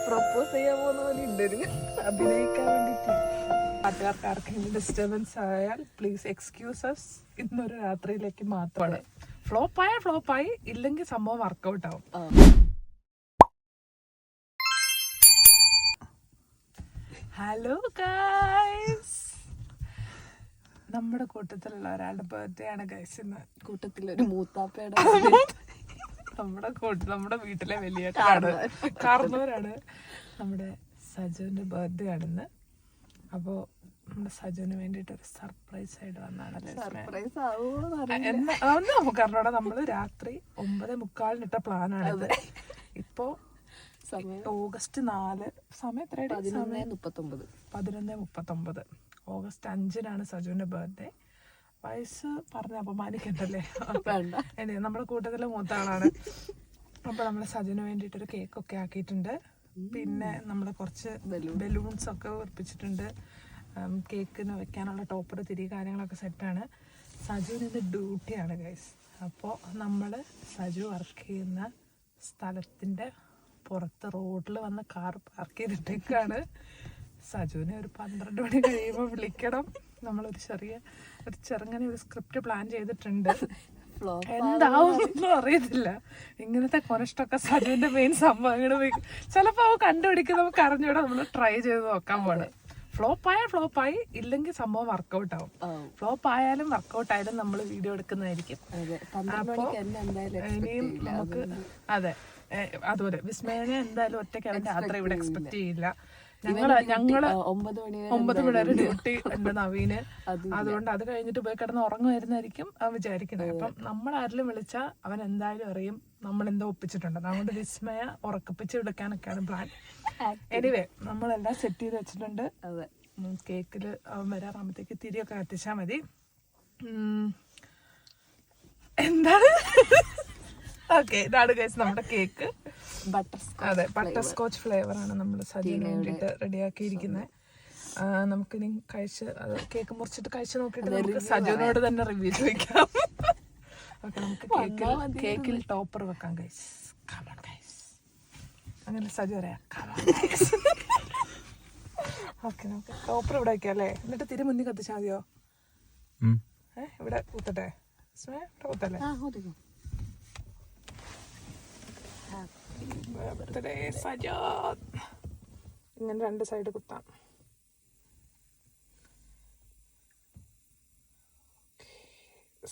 Propose ചെയ്യാൻ പോകുന്ന പോലെ ഉണ്ട് അഭിനയിക്കാൻ വേണ്ടിട്ട്. ആർക്കെങ്കിലും ഡിസ്റ്റർബൻസ് ആയാൽ പ്ലീസ് എക്സ്ക്യൂസസ്. ഇന്നൊരു രാത്രിയിലേക്ക് മാത്രമാണ്. ഫ്ലോപ്പായി ഇല്ലെങ്കിൽ സംഭവം വർക്കൗട്ട് ആവും. ഹലോ ഗൈസ്, നമ്മുടെ കൂട്ടത്തിലുള്ള ഒരാളുടെ ബർത്ത്ഡേ ആണ് ഗൈസ് ഇന്ന്. കൂട്ടത്തിലൊരു മൂത്താപ്പയുടെ നമ്മുടെ വീട്ടിലെ വലിയ കാരണവരാണ്. നമ്മുടെ സജുവിന്റെ ബർത്ത്ഡേ ആണെന്ന്. അപ്പോ നമ്മുടെ സജുവിന് വേണ്ടിട്ട് ഒരു സർപ്രൈസ് ആയിട്ട് വന്നാണല്ലേ. നമുക്ക് അറിഞ്ഞോടാ, നമ്മള് രാത്രി 9:45 പ്ലാനാണിത്. ഇപ്പോ ഓഗസ്റ്റ് 4, സമയം എത്രയാണ്? 11:39. ഓഗസ്റ്റ് 5 സജുവിന്റെ ബർത്ത്ഡേ. വയസ്സ് പറഞ്ഞ അപമാനിക്കണ്ടല്ലേ. നമ്മുടെ കൂട്ടത്തിലെ മൂത്ത ആളാണ്. അപ്പൊ നമ്മള് സജുവിന് വേണ്ടിട്ടൊരു കേക്കൊക്കെ ആക്കിയിട്ടുണ്ട്. പിന്നെ നമ്മള് കുറച്ച് ബലൂൺസ് ഒക്കെ ഉറപ്പിച്ചിട്ടുണ്ട്. കേക്കിന് വെക്കാനുള്ള ടോപ്പർ, തിരി, കാര്യങ്ങളൊക്കെ സെറ്റാണ്. സജുവിന് ഇന്ന് ഡ്യൂട്ടിയാണ് ഗൈസ്. അപ്പോൾ നമ്മള് സജു വർക്ക് ചെയ്യുന്ന സ്ഥലത്തിന്റെ പുറത്ത് റോഡിൽ വന്ന് കാർ പാർക്ക് ചെയ്തിട്ടേക്കാണ്. സജുവിനെ ഒരു 12 മണി കഴിയുമ്പോൾ വിളിക്കണം. നമ്മളൊരു ചെറുങ്ങനെ ഒരു സ്ക്രിപ്റ്റ് പ്ലാൻ ചെയ്തിട്ടുണ്ട്. എന്താവുമെന്നൊന്നും അറിയത്തില്ല. ഇങ്ങനത്തെ കൊനഷ്ടൊക്കെ സജുവിന്റെ മെയിൻ സംഭവങ്ങൾ ചിലപ്പോ അവ കണ്ടുപിടിക്കുന്ന നമുക്ക് അറിഞ്ഞൂടെ. നമ്മൾ ട്രൈ ചെയ്ത് നോക്കാൻ പോണ്. ഫ്ലോപ്പായി ഇല്ലെങ്കിൽ സംഭവം വർക്കൗട്ട് ആവും. ഫ്ലോപ്പ് ആയാലും വർക്കൗട്ട് ആയാലും നമ്മൾ വീഡിയോ എടുക്കുന്നതായിരിക്കും. ഇനിയും നമുക്ക് അതുപോലെ വിസ്മയനെ എന്തായാലും ഒറ്റയ്ക്ക് അവൻ രാത്രി ഇവിടെ എക്സ്പെക്ട് ചെയ്യില്ല. ഞങ്ങള് 9 മണി വരെ ഡ്യൂട്ടി ഉണ്ട് നവീന്. അതുകൊണ്ട് അത് കഴിഞ്ഞിട്ട് പോയി കിടന്ന് ഉറങ്ങുമായിരുന്നായിരിക്കും അവൻ വിചാരിക്കുന്നത്. അപ്പം നമ്മൾ ആരെങ്കിലും വിളിച്ചാൽ അവൻ എന്തായാലും അറിയും നമ്മൾ എന്തോ ഒപ്പിച്ചിട്ടുണ്ട്. അതുകൊണ്ട് വിസ്മയ ഉറക്കിപ്പിച്ച് വിളിക്കാനൊക്കെയാണ് പ്ലാൻ. എനിവേ നമ്മളെല്ലാം സെറ്റ് ചെയ്ത് വെച്ചിട്ടുണ്ട്. കേക്കില് അവൻ വരാറാകുമ്പത്തേക്ക് തിരിയൊക്കെ കത്തിച്ചാൽ മതി. എന്താണ് ഓക്കെ, ഇതാണ് ഗൈസ് നമ്മുടെ കേക്ക്. ബട്ടർ സ്കോച്ച് ഫ്ലേവർ ആണ് നമ്മൾ സജുവിന് വേണ്ടിയിട്ട് റെഡിയാക്കിയിരിക്കുന്നത്. നമുക്കിനി കേക്ക് മുറിച്ചിട്ട് കഴിച്ച് നോക്കിയിട്ട് നമുക്ക് സജുവിനോട് തന്നെ റിവ്യൂ ചോദിക്കാം. ഓക്കെ, നമുക്ക് കേക്കിൽ ടോപ്പർ വെക്കാം ഗൈസ്. അങ്ങനെ സജു പറയാം. ഓക്കെ, നമുക്ക് ടോപ്പർ ഇവിടെ വെക്കാം അല്ലേ. എന്നിട്ട് തിരി മുന്നിൽ കത്തിച്ചാൽ മതിയോ? ഇവിടെ കുത്തട്ടെ? ഇവിടെ കുത്തല്ലേ? ഇങ്ങനെ 2 സൈഡ് കുത്താം.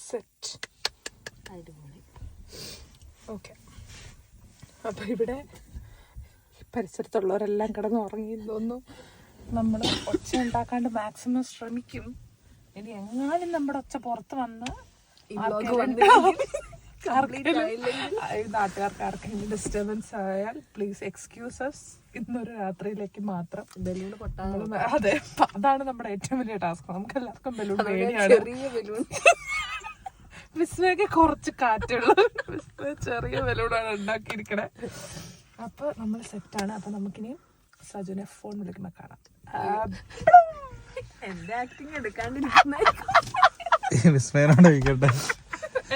സെറ്റ്. ഓക്കെ, അപ്പൊ ഇവിടെ പരിസരത്തുള്ളവരെല്ലാം കിടന്ന് ഉറങ്ങി തോന്നുന്നു. നമ്മൾ ഒച്ച ഉണ്ടാക്കാണ്ട് മാക്സിമം ശ്രമിക്കും. ഇനി എങ്ങാനും നമ്മുടെ ഒച്ച പുറത്ത് വന്ന് നാട്ടുകാർക്ക് ആർക്കെങ്കിലും ഡിസ്റ്റർബൻസ് ആയാൽ പ്ലീസ് എക്സ്ക്യൂസസ്. ഇന്നൊരു രാത്രിയിലേക്ക് മാത്രം. ബലൂൺ പൊട്ടാൻ. അതെ, അതാണ് നമ്മുടെ ഏറ്റവും വലിയ ടാസ്ക്. നമുക്ക് എല്ലാവർക്കും ബലൂൺ പേടിയാണ്. വിസ്മയൊക്കെ കുറച്ച് കാറ്റുള്ള ചെറിയ ബലൂണാണ് ഉണ്ടാക്കിയിരിക്കണേ. അപ്പൊ നമ്മൾ സെറ്റാണ്. അപ്പൊ നമുക്കിനി സജുനെ ഫോൺ വിളിക്കുമ്പോ കാണാം. എന്റെ ആക്ടിങ് എടുക്കാണ്ടിരിക്കുന്ന വിസ്മയനോട് ചോദിക്കട്ടെ,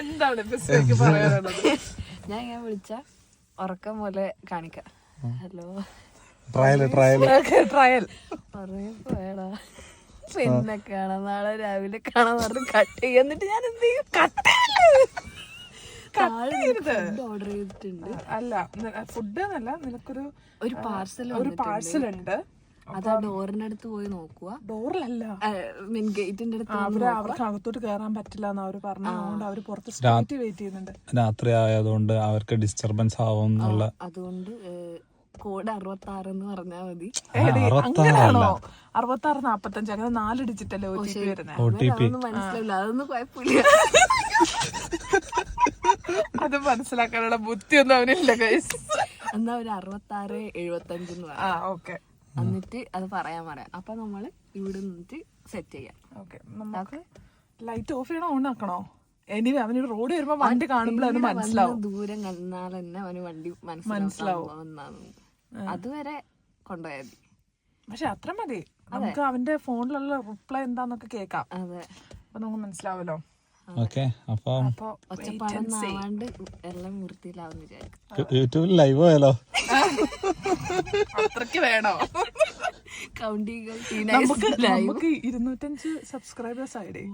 എന്താണ് വിസ്മയ്ക്ക് പറയാനുള്ളത്? ഞാൻ വിളിച്ച ഉറക്കം പോലെ കാണിക്കാം. ഹലോ, ട്രയൽ പോയടാ, പിന്നെ കാണാം, നാളെ രാവിലെ കാണാൻ പറഞ്ഞ് കട്ട് ചെയ്യാൻ. എന്നിട്ട് ഞാൻ എന്ത് ചെയ്യും? ഓർഡർ ചെയ്തിട്ടുണ്ട്. അല്ല, ഫുഡ് എന്നല്ല, നിനക്കൊരു പാർസൽ ഉണ്ട്. അതാ ഡോറിനടുത്ത് പോയി നോക്കുക. ഡോറിലല്ല, മീൻ ഗേറ്റിന്റെ അടുത്ത്. അവർക്ക് അകത്തോട്ട് കയറാൻ പറ്റില്ല എന്ന് അവര് പറഞ്ഞതുകൊണ്ട് അവര് പുറത്ത് സ്ട്രീറ്റ് വെയിറ്റ് ചെയ്യുന്നുണ്ട്. രാത്രി ആയതുകൊണ്ട് അവർക്ക് ഡിസ്റ്റർബൻസ് ആവും. അതുകൊണ്ട് കോഡ് 66 എന്ന് പറഞ്ഞാൽ മതി. അങ്ങനെയാണോ? 6645 അങ്ങനെ 4 ഡിജിറ്റല്ലേ OTP വരുന്നത്. അതൊന്നും മനസ്സിലാവില്ല. അതൊന്നും കുഴപ്പമില്ല. അത് മനസ്സിലാക്കാനുള്ള ബുദ്ധിയൊന്നും അവനില്ല ഗൈസ്. എന്നാ ഒരു 6675 എന്ന് പറയാം. ഓക്കെ, എന്നിട്ട് അത് പറയാം. അപ്പൊ നമ്മള് ഇവിടെ നിന്നിട്ട് സെറ്റ് ചെയ്യാം. ഓക്കെ, നമുക്ക് ലൈറ്റ് ഓഫ് ചെയ്യണോ ഓൺ ആക്കണോ? എനിവേ അവന് റോഡ് വരുമ്പോ വണ്ടി കാണുമ്പോൾ അവന് മനസ്സിലാവും. ദൂരം കണ്ടാൽ തന്നെ അവന് വണ്ടി മനസ്സിലാവും. അതുവരെ കൊണ്ടുപോയാൽ മതി. പക്ഷെ അത്ര മതി. നമുക്ക് അവന്റെ ഫോണിലുള്ള റിപ്ലൈ എന്താന്നൊക്കെ കേക്കാം. അപ്പൊ നമുക്ക് മനസ്സിലാവല്ലോ. ഓക്കെ അപ്പം അപ്പൊ ഒച്ചപ്പാടൊന്നാവാണ്ട് എല്ലാം വൃത്തിയിലാവുന്ന വിചാരിക്കും. യൂട്യൂബിൽ ലൈവ് പോയാലോ? അത്രക്ക് വേണോ? കൗണ്ട് നമുക്ക് 205 സബ്സ്ക്രൈബേഴ്സ് ആയിടേ.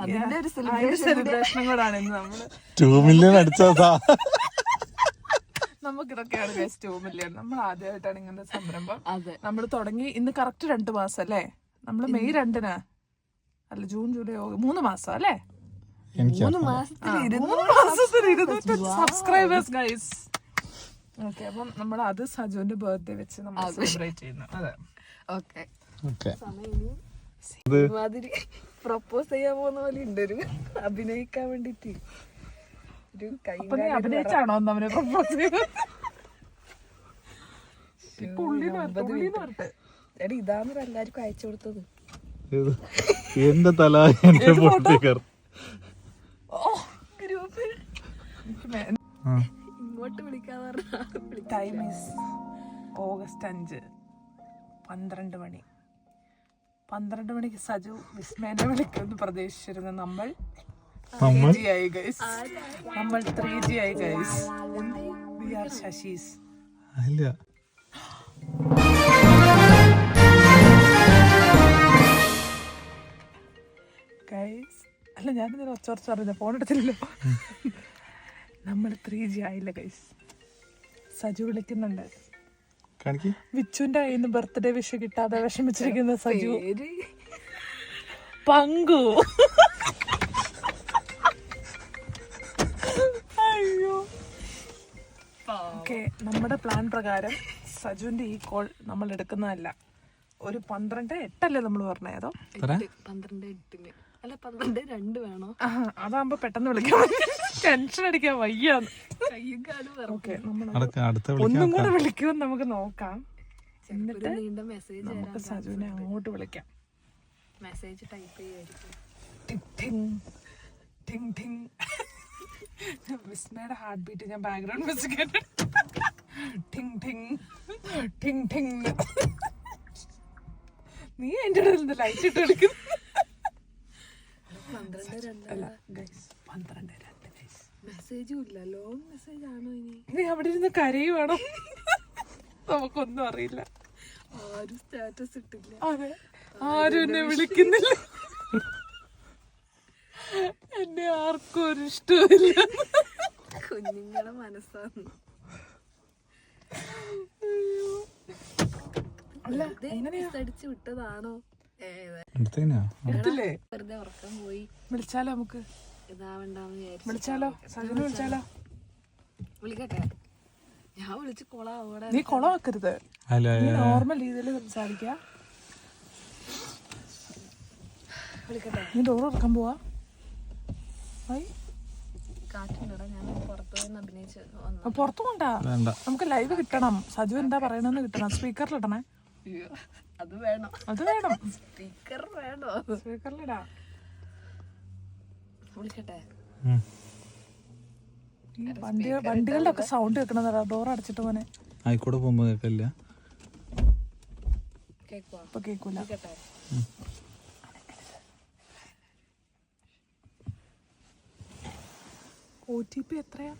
അതിന്റെ ഒരു സെലിബ്രേഷനും കൂടാണ് ഇന്ന് നമ്മള്. 2 മില്യൺ അടിച്ചതാ. നമുക്കിതൊക്കെയാണ് ഗൈസ് 2 മില്യൺ. നമ്മൾ ആദ്യമായിട്ടാണ് ഇങ്ങനത്തെ സംരംഭം. അതെ, നമ്മൾ തുടങ്ങി ഇന്ന് കറക്റ്റ് 2 മാസം അല്ലേ? നമ്മള് മെയ് 2-ന് അല്ല, ജൂൺ ജൂലൈ 3 മാസം അല്ലേ? 3 മാസത്തിൽ 200 സബ്സ്ക്രൈബേഴ്സ് ഗൈസ്. ഓക്കെ, അപ്പം നമ്മൾ അത് സജുവിന്റെ ബർത്ത്ഡേ വെച്ച് നമ്മൾ സെലിബ്രേറ്റ് ചെയ്യുന്നു. അതെ, ഓക്കെ. ഓക്കെ. മാതിരി പ്രപ്പോസ് ചെയ്യാൻ പോകുന്ന പോലെ ഉണ്ട് ഒരു അഭിനയിക്കാൻ വേണ്ടിട്ട്. ഒരു കൈ അഭിനയിച്ചാണോ അവനെ പ്രപ്പോസ് ചെയ്തത്? എടി ഇതാന്നൊരു എല്ലാവർക്കും അയച്ചു കൊടുത്തത്. എന്റെ തല എന്റെ പൊട്ടിക്കർ. ഇങ്ങോട്ട് വിളിക്കാതെ ടൈം ഈസ് ഓഗസ്റ്റ് 5, 12 മണി. 12 മണിക്ക് സജു വിസ്മയനെ വിളിക്കുമെന്ന് പ്രതീക്ഷിച്ചിരുന്ന നമ്മൾ 3G ആയി ഗൈസ്. നമ്മൾ 3G ആയി ഗൈസ്. V R Shashi's. അല്ല, ഗൈസ് അല്ല, ഞാനിതിന് ഒച്ചോർച്ച് പറഞ്ഞ ഫോൺ എടുത്തില്ലല്ലോ. നമ്മൾ 3G ആയില്ല ഗൈസ്. സജു വിളിക്കുന്നുണ്ട്. വിച്ചുവിന്റെ കയ്യിൽ നിന്ന് ബർത്ത്ഡേ വിഷ് കിട്ടാതെ വിഷമിച്ചിരിക്കുന്ന സജു. പങ്കു. അയ്യോ. ഓക്കെ, നമ്മുടെ പ്ലാൻ പ്രകാരം സജുവിന്റെ ഈ കോൾ നമ്മൾ എടുക്കുന്നതല്ല. ഒരു 12:08 നമ്മൾ പറഞ്ഞേ? അതോ 12:08 അല്ല 12:02 വേണോ? അതാകുമ്പോ പെട്ടെന്ന് വിളിക്കാം. ടെൻഷൻ അടിക്കാൻ വയ്യാന്ന്. ഓക്കെ, ഒന്നും കൂടെ വിളിക്കുമെന്ന് നമുക്ക് നോക്കാം. എന്നിട്ട് മെസ്സേജ് നമുക്ക് സജുവിനെ അങ്ങോട്ട് വിളിക്കാം. മെസ്സേജ് ടൈപ്പ് ചെയ്യായിരിക്കും. വിസ്മയുടെ ഹാർട്ട് ബീറ്റ് ഞാൻ ബാക്ക്ഗ്രൗണ്ട് മ്യൂസിക് ടിങ് ടിങ് ടിങ് ടിങ്. നീ എന്റെ ഇടയിൽ ലൈറ്റ് ഇട്ട് കളിക്കുന്നു. 12:02 മെസ്സേജും ഇല്ല. ലോങ് മെസ്സേജ് ആണോ ഇനി? നീ അവിടെ ഇരുന്ന് കരയുവാണോ? നമുക്കൊന്നും അറിയില്ല. ആരും സ്റ്റാറ്റസ് ഇട്ടില്ല. അതെ, ആരും എന്നെ വിളിക്കുന്നില്ല. എന്നെ ആർക്കും ഒരു ഇഷ്ടമില്ല. കുഞ്ഞുങ്ങളെ മനസ്സാണ്. അല്ല, അടിച്ചു വിട്ടതാണോ? എടുത്തില്ലേ? വെറുതെ ഉറക്കം പോയി. വിളിച്ചാലോ? നമുക്ക് ഇതാവണ്ടെന്ന് വിചാരിച്ചു. വിളിച്ചാലോ? സജുനെ വിളിച്ചാലോ? വിളിക്കട്ടെ. ഞാൻ വിളിച്ച് കൊളാവോടെ. നീ കൊളമാക്കരുത്. നോർമൽ രീതിയിൽ സംസാരിക്കുക. വിളിക്കട്ടെ. നീ ഡോർ തുറക്കാൻ പോവാ? കാറ്റുണ്ടടാ. ഞാൻ പുറത്തു പോയി അഭിനയിച്ച് വന്നു. പുറത്തു കൊണ്ടാ. നമുക്ക് ലൈവ് കിട്ടണം. സജു എന്താ പറയണെന്ന് കിട്ടണം. സ്പീക്കറിലിടണേ. അത് വേണം. അത് വേണം. സ്പീക്കർ വേണോ? സ്പീക്കറിലിടാ. വിളിക്കട്ടെ. വണ്ടികളുടെ ഒക്കെ സൗണ്ട് കേൾക്കണതാ. ഡോർ അടച്ചിട്ട് പോനെ. ആയിക്കോടെ പോകുമ്പോ കേൾക്കില്ല. ഇപ്പൊ കേൾക്കൂല. OTP എത്രയാ?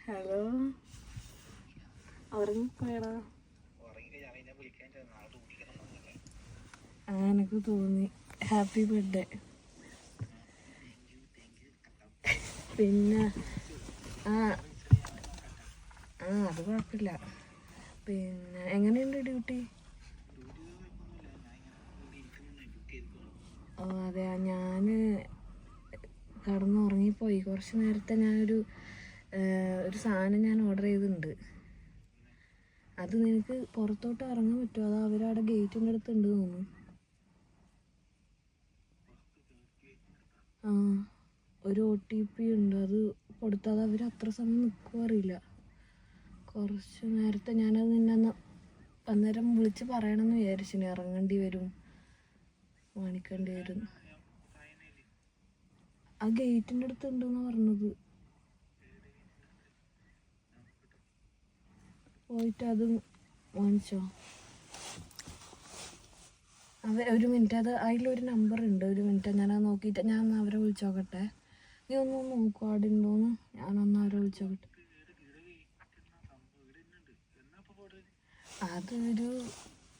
ഹലോ, ഉറങ്ങിപ്പോയടാ? എനിക്ക് തോന്നി. Happy birthday. പിന്നെ അത് കുഴപ്പമില്ല. പിന്നെ എങ്ങനെയുണ്ട് ഡ്യൂട്ടി? ഓ അതെയാ, ഞാൻ കടന്നുറങ്ങിപ്പോയി. കുറച്ച് നേരത്തെ ഞാനൊരു സാധനം ഞാൻ ഓർഡർ ചെയ്തിട്ടുണ്ട്. അത് നിനക്ക് പുറത്തോട്ട് ഇറങ്ങാൻ പറ്റുമോ? അതോ അവരവിടെ ഗേറ്റിൻ്റെ അടുത്ത് ഉണ്ട് തോന്നുന്നു. ഒരു OTP ഉണ്ട്. അത് കൊടുത്താൽ അവർ അത്ര സമയം നിൽക്കുമോ അറിയില്ല. കുറച്ച് നേരത്തെ ഞാനത് നിന്നെ അന്നേരം വിളിച്ച് പറയണമെന്ന് വിചാരിച്ചിന്. ഇറങ്ങേണ്ടി വരും, കാണിക്കേണ്ടി വരും. ആ ഗേറ്റിൻ്റെ അടുത്ത് ഉണ്ടെന്നാണ് പറഞ്ഞത്. പോയിട്ട് അത് വാങ്ങിച്ചോ? ഒരു മിനിറ്റ്, അത് അതിലൊരു നമ്പർ ഉണ്ട്. ഒരു മിനിറ്റ്, ഞാനത് നോക്കിയിട്ട് ഞാൻ ഒന്ന് അവരെ വിളിച്ചോക്കട്ടെ. നീ ഒന്ന് നോക്കുക അവിടെ ഉണ്ടോന്ന്. ഞാനൊന്ന് അവരെ വിളിച്ചോക്കട്ടെ. അത്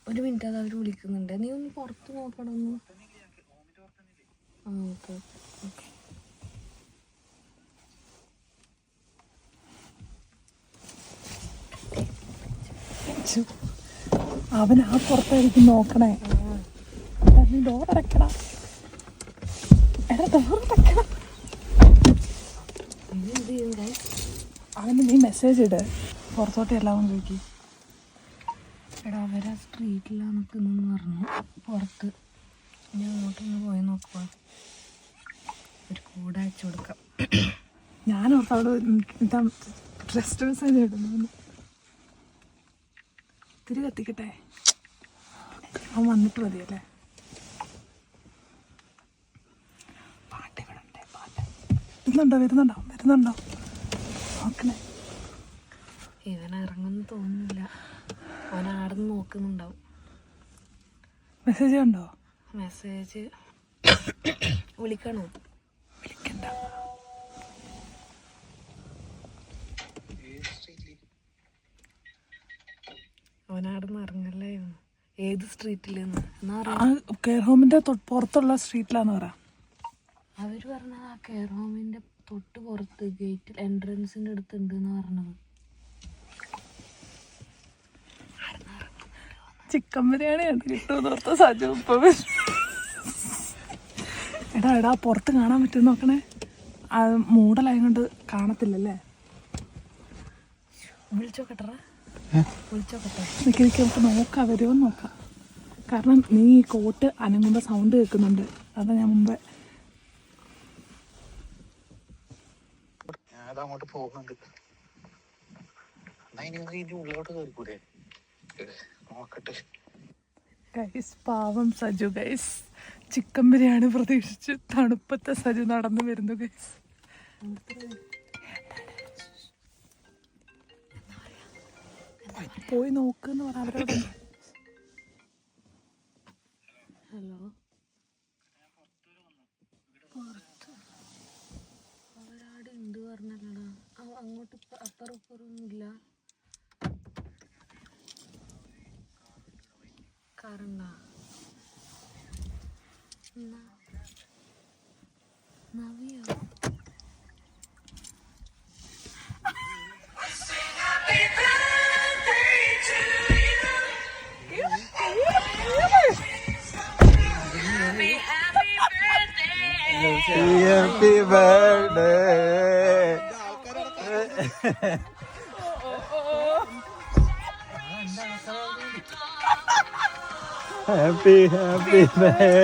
ഒരു മിനിറ്റ്, അത് അവർ വിളിക്കുന്നുണ്ട്. നീ ഒന്ന് പുറത്ത് നോക്കണം ഒന്ന്. ആ ഓക്കെ ഓക്കെ. അവൻ ആ പുറത്തായിരിക്കും നോക്കണേ. ഡോർ അടയ്ക്കടാ, എടാ ഡോർ അടയ്ക്കടാ. അവന് നീ മെസ്സേജ് ഇട്, പുറത്തോട്ട് എല്ലാം ചോദിക്കും. എടാ അവരെ സ്ട്രീറ്റിലാണ് നിൽക്കുന്നതെന്ന് പറഞ്ഞു പുറത്ത്. ഞാൻ അങ്ങോട്ടൊന്ന് പോയി നോക്കുക. ഒരു കൂടെ അയച്ചു കൊടുക്കാം. ഞാനോർത്ത് അവിടെ ഡ്രസ് മെസ്സേജ് ഇടുന്നു. തിരി കത്തിക്കട്ടെ, അവൻ വന്നിട്ട് മതിയല്ലേ. പാട്ട് വിടണ്ടേ, പാട്ട് വരുന്നുണ്ടോ നോക്കണേ. ഇവൻ ഇറങ്ങുന്നു തോന്നുന്നില്ല. അവൻ ആടുന്ന് നോക്കുന്നുണ്ടാവും. മെസ്സേജ് ഉണ്ടോ? മെസ്സേജ് വിളിക്കണോ? വിളിക്കണ്ട. അവനാടുന്ന് ഇറങ്ങല്ലേ. ഏത് സ്ട്രീറ്റിലെന്ന് എന്നാ ആ കെയർ ഹോമിന്റെ പുറത്തുള്ള സ്ട്രീറ്റിലാന്ന് പറ. അവര് പറഞ്ഞത് ആ കെയർ ഹോമിന്റെ തൊട്ട് പുറത്ത് ഗേറ്റിൽ എൻട്രൻസിന്റെ അടുത്തുണ്ട് എന്ന് പറഞ്ഞത്. ചിക്കൻ ബിരിയാണിയാണ് കിട്ടുമെന്ന് ഓർത്ത സജു ഇപ്പം. എടാ പുറത്ത് കാണാൻ പറ്റും നോക്കണേ. അത് മൂടലായതുകൊണ്ട് കാണത്തില്ലല്ലേ. വിളിച്ചോക്കട്ടെ. നിൽക്കി നമുക്ക് നോക്കാം, വരുമോ നോക്കാം. കാരണം നീ ഈ കോട്ട് അനങ്ങുമ്പോൾ സൗണ്ട് കേൾക്കുന്നുണ്ട്. അതാ ഞാൻ മുമ്പേ അങ്ങോട്ട് പോകുന്നുണ്ട്. ഉള്ളിലോട്ട് കയറിക്കൂടെ നോക്കട്ടെ. ഗൈസ്, പാവം സജു ഗൈസ്. ചിക്കൻ ബിരിയാണി പ്രതീക്ഷിച്ച് തണുപ്പത്തെ സജു നടന്നു വരുന്നു ഗൈസ്. പോയി നോക്കെന്ന് പറ അവരോട്. ഹലോ, പുറത്ത് അവരാടെ ഉണ്ട് പറഞ്ഞല്ലടാ. അങ്ങോട്ട് അപ്പുറം ഇല്ല. കറണ്ടാ നവിയോ? Happy birthday. Happy birthday.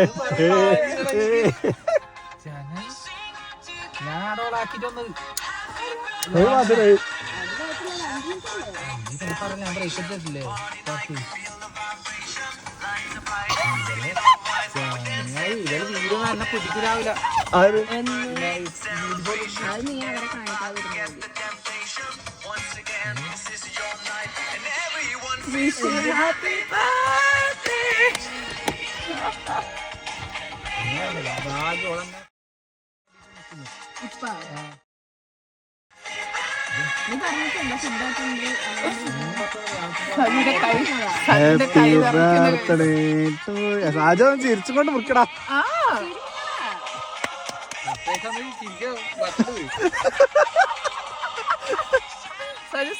Sajo ചിരിച്ചുകൊണ്ട് മുറിക്കടാ.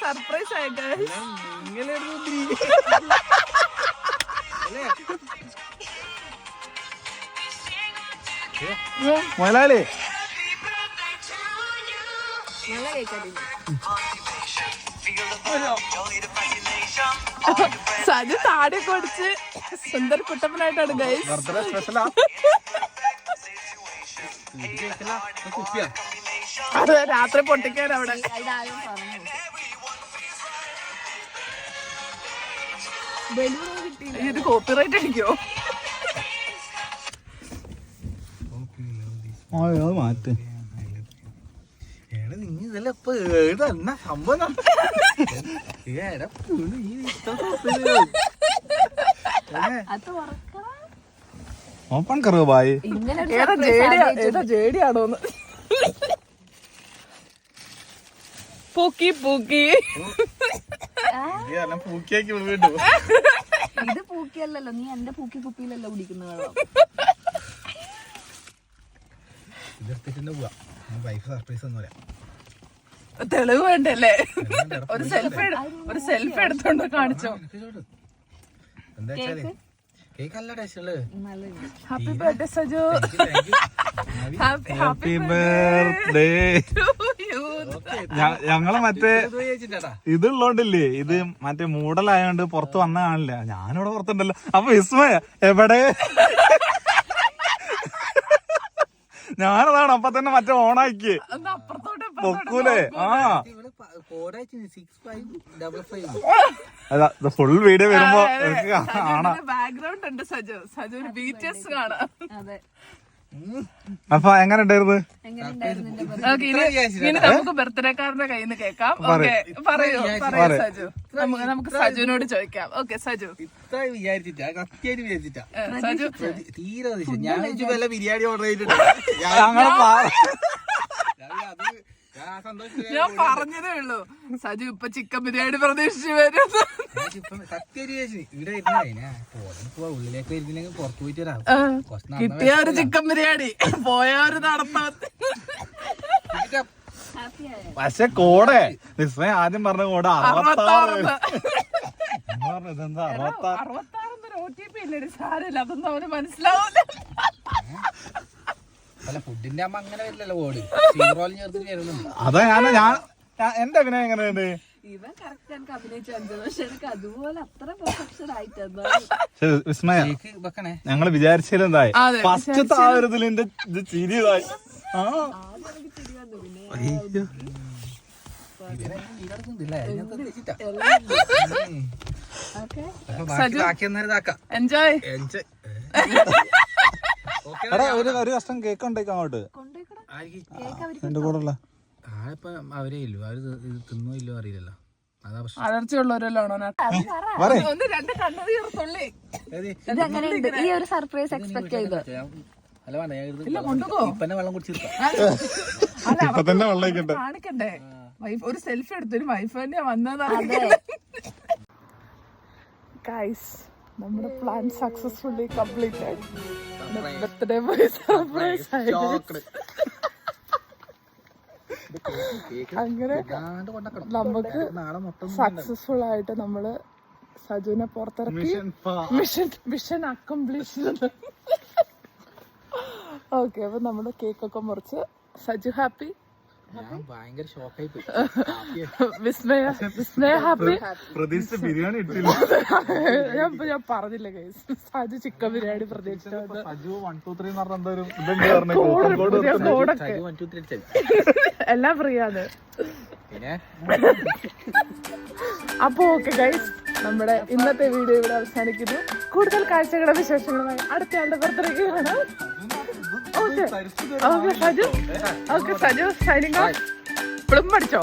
സർപ്രൈസ് ആയിട്ട് മലയാളി സജു താടിയൊക്കെ ഒടിച്ച് സുന്ദർ കുട്ടപ്പനായിട്ടാണ് ഗൈസ്. സ്പെഷ്യലാ. അത് രാത്രി പൊട്ടിക്കാൻ അവിടെ. ഇത് കോപ്പിറൈറ്റ് അടിക്കോ? അത് മാറ്റ്. Open കറോ bye. ഇങ്ങനെ ഒരു ഏതാ ഏതാ ജേഡിയാണോന്ന്. പൂക്കി പൂക്കി പൂക്കിയാക്കി വീണ്ടും ഇത് പൂക്കിയല്ലല്ലോ, നീ എന്റെ പൂക്കി കുപ്പിയിലല്ലോ കുടിക്കുന്ന വെള്ളം. ഇതെടുത്തിട്ട് പോവാ. വൈഫ് സർപ്രൈസ് ഒന്നും പറയാം. തെളിവ് വേണ്ടല്ലേ? ഒരു സെൽഫി എടുത്തോണ്ട് കാണിച്ചോ. എന്താ വെച്ചാല് കേക്ക് നല്ല ടേസ്റ്റ് ഉള്ളത്. Happy birthday Saju. Happy birthday. ഞങ്ങള് മറ്റേ ഇതുള്ളോണ്ടില്ലേ, ഇത് മറ്റേ മൂടലായോണ്ട് പുറത്ത് വന്ന കാണില്ല. ഞാനിവിടെ പുറത്തുണ്ടല്ലോ. അപ്പൊ വിസ്മയ എവിടെ? ഞാനതാണ് അപ്പൊ തന്നെ മറ്റേ ഓണാക്കി പൊക്കൂലേ. ആ ഫുൾ വീഡിയോ വരുമ്പോ കാണാം. ബാക്ക്ഗ്രൗണ്ട് ഉണ്ട് സജു. സജുവിന് BTS കാണാം. അപ്പൊ എങ്ങനെ ഉണ്ടായിരുന്നു? ഓക്കെ, ഇനി നമുക്ക് ബർത്ത്ഡേക്കാരന്റെ കയ്യിൽ നിന്ന് കേൾക്കാം. ഓക്കെ, പറയൂ സജു. നമുക്ക് സജുവിനോട് ചോദിക്കാം. ഓക്കെ സജു. സജു തീരെ ബിരിയാണി ഓർഡർ ചെയ്തിട്ടുണ്ട്. ഞാൻ പറഞ്ഞതേ ഉള്ളൂ സജു ഇപ്പൊ ചിക്കൻ ബിരിയാണി പ്രതീക്ഷിച്ചു വരും. കിട്ടിയ ഒരു ചിക്കൻ ബിരിയാണി, പോയ ഒരു നടത്താൻ. പക്ഷെ കോടെ വിസ്മയ ആദ്യം പറഞ്ഞ കോടെ 66. ഇതെന്താ 66 OTP ഇല്ലേ? സാരമില്ല, അതൊന്നും അവന് മനസ്സിലാവൂല. ഫുഡിന്റെ അമ്മ അങ്ങനെ വരില്ലല്ലോ കോഡ്. അതാ ഞാൻ എന്റെ അഭിനയം എങ്ങനെയുണ്ട്? ഇവൻ കറക്റ്റ് എനിക്ക് അഭിനയിച്ചു കാണിച്ചത്, പക്ഷെ എനിക്ക് അതുപോലെ അത്ര പെർഫെക്ഷൻ ആയിട്ടാ. വിസ്മയ വെക്കണേ. ഞങ്ങള് വിചാരിച്ചില്ലെന്തായി അതെ, ഫസ്റ്റത്തെ ആ ഒരു ഇതിൽ എന്റെ ഇത് ചിരിയതായി. ആ എൻജോയ്. എടാ ഒരു കഷ്ടം കേക്ക് ഉണ്ടാക്കാം അങ്ങോട്ട് എന്റെ കൂടെ ഉള്ള അവരേ ഇല്ലോ, അവര് തിന്നോ ഇല്ലോ അറിയില്ലല്ലോ. അതാ പ്രശ്നം. അലർജി ഉള്ളവരെല്ലാം ആണോ? ഒന്ന് രണ്ട് കണ്ണു തീർത്തുള്ളി. ഇതെങ്ങനെയുണ്ട്? ഈ ഒരു സർപ്രൈസ് എക്സ്പെക്ട് ചെയ്തോ? അല്ല വേണ്ട, ഞാൻ ഇല്ല, കൊണ്ടുപോ. ഇപ്പന്നെ വെള്ളം കുടിച്ചിരിക്കാം. അല്ല, ഇപ്പൊ തന്നെ വെള്ളം കാണിക്കണ്ടേ? ഒരു സെൽഫി എടുത്തൊരു വൈഫ് തന്നെയാ വന്നതാണ്. ഗൈസ്, നമ്മുടെ plan successfully completed. Birthday boy surprise. അങ്ങനെ നമുക്ക് സക്സസ്ഫുൾ ആയിട്ട് നമ്മള് സജുവിനെ പുറത്തിറക്കി. Mission accomplish. ഓക്കെ, അപ്പൊ നമ്മള് കേക്കൊക്കെ മുറിച്ച്. സജു ഹാപ്പി? ഭയങ്കര ഷോക്കായി പോയി. വിസ്മയ ഹാപ്പി? പ്രതീക്ഷിച്ച ബിരിയാണി ഇട്ടില്ല. ഞാൻ പറഞ്ഞില്ല ഗൈസ്, സജു ചിക്കൻ ബിരിയാണി പ്രതീക്ഷിച്ചത്. സജു 1 2 3 എന്ന് പറഞ്ഞ എന്തോ കോഡൊക്കെ എല്ലാം ഫ്രീ ആണ്. പിന്നെ അപ്പൊ ഓക്കെ ഗൈസ്, നമ്മുടെ ഇന്നത്തെ വീഡിയോ ഇവിടെ അവസാനിക്കുന്നു. കൂടുതൽ കാഴ്ചകളുടെ വിശേഷങ്ങളുമായി അടുത്ത ആളുടെ ബർത്ത്ഡേക്ക് കാണാം. Okay Saju, signing off. Plum അടിച്ചോ?